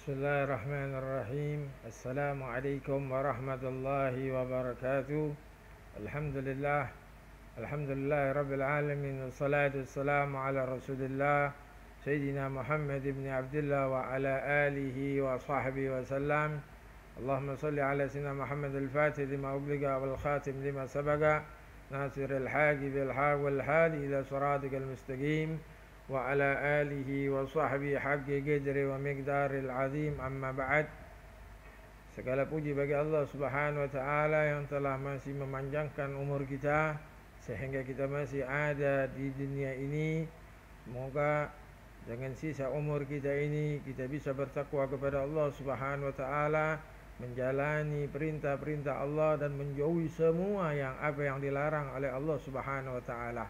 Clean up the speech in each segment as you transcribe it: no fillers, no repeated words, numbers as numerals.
Bismillahirrahmanirrahim. Assalamualaikum warahmatullahi wabarakatuh. Alhamdulillah. Alhamdulillah Rabbil Alamin. Wassalatu wassalamu ala Rasulillah Sayyidina Muhammad ibn Abdullah wa ala alihi wa sahbihi wa sallam. Allahumma salli ala Sayyidina Muhammad al-Fatih lima ubliga wal khatim lima sabaga nasir al-haqi bil haq wal hadi ila siratikal mustaqim wa ala alihi wa sahbihi haqqi qadri wa miqdaril azim, amma ba'd. Segala puji bagi Allah Subhanahu wa taala yang telah masih memanjangkan umur kita sehingga kita masih ada di dunia ini. Semoga dengan sisa umur kita ini kita bisa bertakwa kepada Allah Subhanahu wa taala, menjalani perintah-perintah Allah dan menjauhi semua yang dilarang oleh Allah Subhanahu wa taala.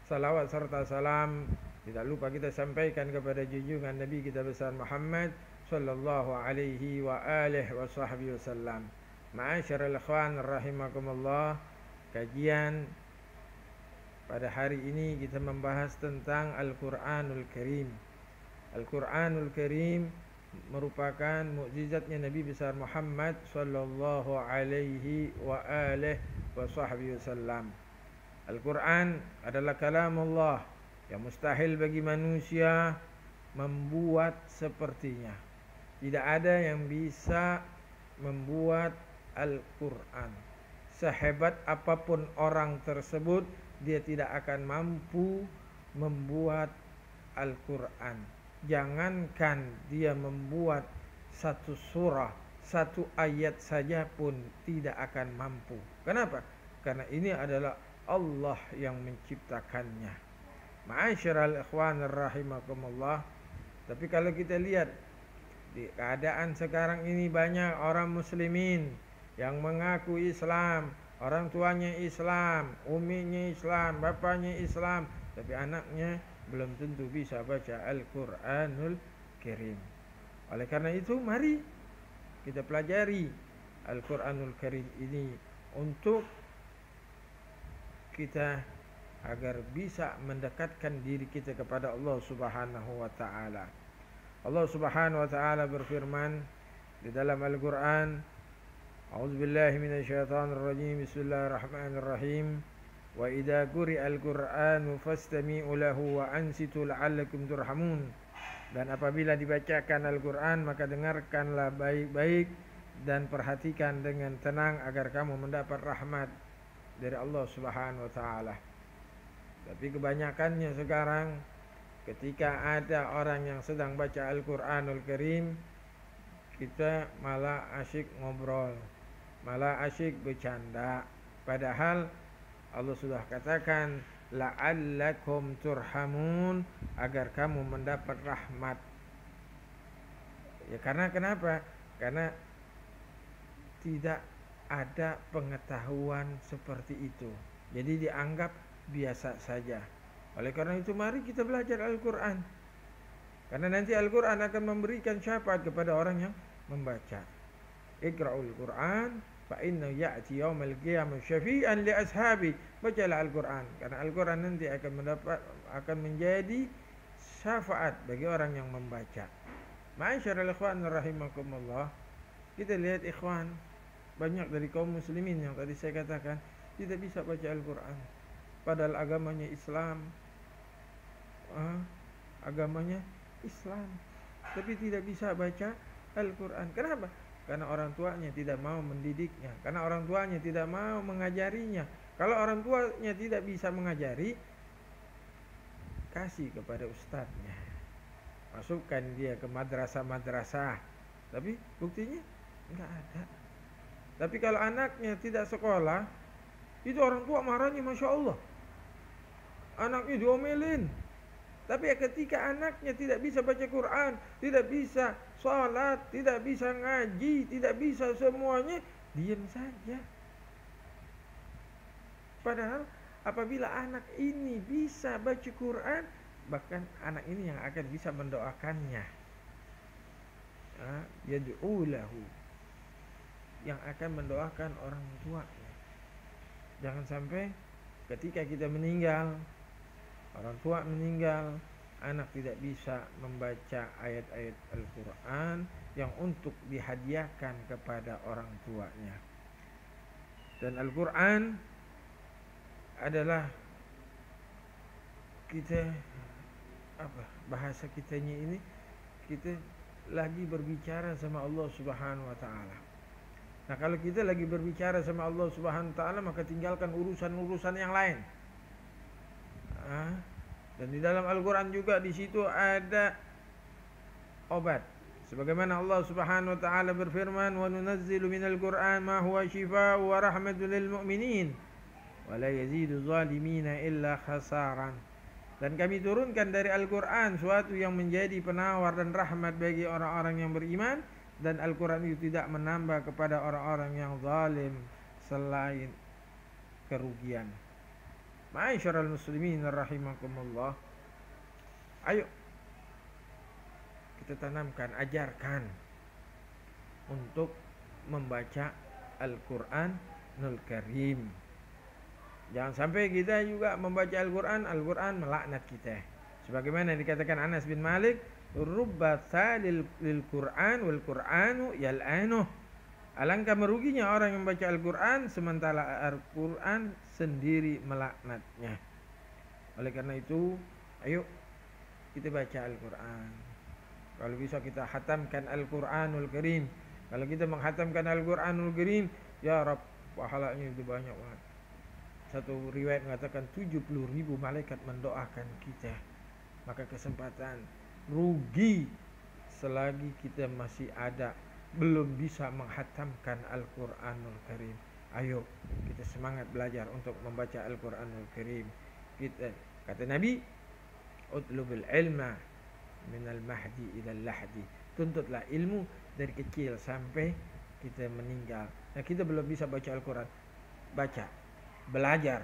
Salawat serta salam tidak lupa kita sampaikan kepada junjungan Nabi kita besar Muhammad sallallahu alaihi wa alihi wa sahbihi wasallam. Ma'asyiral ikhwan rahimakumullah, kajian pada hari ini kita membahas tentang Al-Qur'anul Karim. Al-Qur'anul Karim merupakan mukjizatnya Nabi besar Muhammad sallallahu alaihi wa alihi wa sahbihi wasallam. Al-Qur'an adalah kalamullah yang mustahil bagi manusia membuat sepertinya. Tidak ada yang bisa membuat Al-Quran. Sehebat apapun orang tersebut, dia tidak akan mampu membuat Al-Quran. Jangankan dia membuat satu surah, satu ayat saja pun tidak akan mampu. Kenapa? Karena ini adalah Allah yang menciptakannya. Ma'asyiral ikhwan rahimakumullah. Tapi kalau kita lihat di keadaan sekarang ini, banyak orang muslimin yang mengaku Islam, orang tuanya Islam, uminya Islam, bapaknya Islam, tapi anaknya belum tentu bisa baca Al-Qur'anul Karim. Oleh karena itu, mari kita pelajari Al-Qur'anul Karim ini untuk kita agar bisa mendekatkan diri kita kepada Allah Subhanahu wa taala. Allah Subhanahu wa taala berfirman di dalam Al-Qur'an, A'udzubillahi minasyaitonir rajim. Bismillahirrahmanirrahim. Wa idza quri'al Qur'anu fastami'u lahu wa ansitu la'allakum turhamun. Dan apabila dibacakan Al-Qur'an, maka dengarkanlah baik-baik dan perhatikan dengan tenang agar kamu mendapat rahmat dari Allah Subhanahu wa taala. Tapi kebanyakannya sekarang ketika ada orang yang sedang baca Al-Qur'anul Karim, kita malah asyik ngobrol, malah asyik bercanda. Padahal Allah sudah katakan la'allakum turhamun, agar kamu mendapat rahmat. Ya karena kenapa? Karena tidak ada pengetahuan seperti itu. Jadi dianggap biasa saja. Oleh karena itu mari kita belajar Al-Quran, karena nanti Al-Quran akan memberikan syafaat kepada orang yang membaca. Iqra'ul Quran fa innahu ya'ti yaumal qiyamah syafi'an li ashabi. Bacalah Al-Quran, karena Al-Quran nanti akan menjadi syafaat bagi orang yang membaca. Ma'asyiral ikhwan rahimakumullah, kita lihat ikhwan, banyak dari kaum muslimin yang tadi saya katakan tidak bisa baca Al-Quran, padahal agamanya Islam, tapi tidak bisa baca Al-Quran. Kenapa? Karena orang tuanya tidak mau mendidiknya, karena orang tuanya tidak mau mengajarinya. Kalau orang tuanya tidak bisa mengajari, kasih kepada ustadznya, masukkan dia ke madrasah-madrasah, tapi buktinya enggak ada. Tapi kalau anaknya tidak sekolah, itu orang tua marahnya Masya Allah, anaknya diomelin. Tapi ketika anaknya tidak bisa baca Quran, tidak bisa sholat, tidak bisa ngaji, tidak bisa semuanya, diam saja. Padahal apabila anak ini bisa baca Quran, bahkan anak ini yang akan bisa mendoakannya, yad'u lahu, yang akan mendoakan orang tuanya. Jangan sampai ketika kita meninggal, orang tua meninggal, anak tidak bisa membaca ayat-ayat Al-Quran yang untuk dihadiahkan kepada orang tuanya. Dan Al-Quran adalah kita bahasa kitanya ini, kita lagi berbicara sama Allah Subhanahu wa taala. Nah, kalau kita lagi berbicara sama Allah Subhanahu wa taala, maka tinggalkan urusan-urusan yang lain. Dan di dalam Al-Quran juga di situ ada obat. Sebagaimana Allah Subhanahu wa taala berfirman, "Wa nunazzilu minal Qur'an ma huwa shifaa'un wa rahmatun lil mu'minin wa la yazidu zalimina illa khasaran." Dan kami turunkan dari Al-Quran suatu yang menjadi penawar dan rahmat bagi orang-orang yang beriman, dan Al-Quran itu tidak menambah kepada orang-orang yang zalim selain kerugian. Ma'asyiral muslimin rahimakumullah. Ayo kita tanamkan, ajarkan untuk membaca Al-Quranul Karim. Jangan sampai kita juga membaca Al-Quran melaknat kita. Sebagaimana dikatakan Anas bin Malik, "Rubba thalil lil Qur'an wal Qur'anu yal'anuh." Alangkah meruginya orang yang membaca Al-Quran sementara Al-Quran sendiri melaknatnya. Oleh karena itu, ayo kita baca Al-Quran. Kalau bisa kita khatamkan Al-Quranul Karim. Kalau kita menghatamkan Al-Quranul Karim, ya Rabb, pahalanya itu banyak banget. Satu riwayat mengatakan 70.000 malaikat mendoakan kita. Maka kesempatan rugi selagi kita masih ada, belum bisa menghatamkan Al-Quranul Karim. Ayo kita semangat belajar untuk membaca Al-Quranul Karim. Kita, kata Nabi, "Utlubul ilma minal mahdi ilal lahdi." Tuntutlah ilmu dari kecil sampai kita meninggal. Nah, kita belum bisa baca Al-Quran. Baca, belajar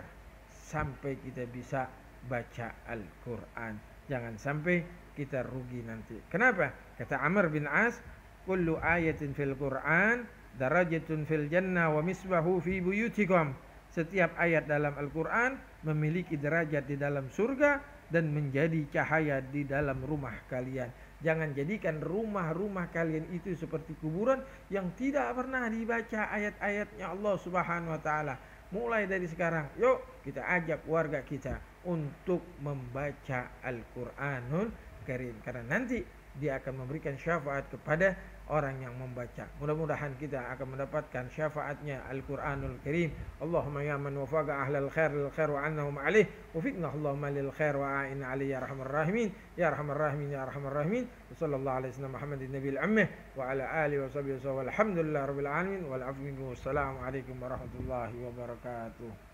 sampai kita bisa baca Al-Quran. Jangan sampai kita rugi nanti. Kenapa? Kata Amr bin As, "Kullu ayatin fil Qur'an darajatun fil jannah wa misbahu fi buyutikum." Setiap ayat dalam Al-Quran memiliki derajat di dalam surga dan menjadi cahaya di dalam rumah kalian. Jangan jadikan rumah-rumah kalian itu seperti kuburan yang tidak pernah dibaca ayat-ayatnya Allah Subhanahu wa taala. Mulai dari sekarang, yuk kita ajak warga kita untuk membaca Al-Quranul Karim, karena nanti dia akan memberikan syafaat kepada orang yang membaca. Mudah-mudahan kita akan mendapatkan syafaatnya Al-Quranul Karim. Allahumma ya man wafaqa ahlal khair lil khair wa annahum alaih, wafiqna Allahumma lil khair wa a'inna alaihi ya arhamar rahimin ya arhamar rahimin ya arhamar rahimin. Sallallahu alaihi wasallam Muhammadin nabiyil ummah wa ala alihi wa sahbihi wa alhamdulillahi rabbil alamin wal afwi. Wassalamu alaikum warahmatullahi wabarakatuh.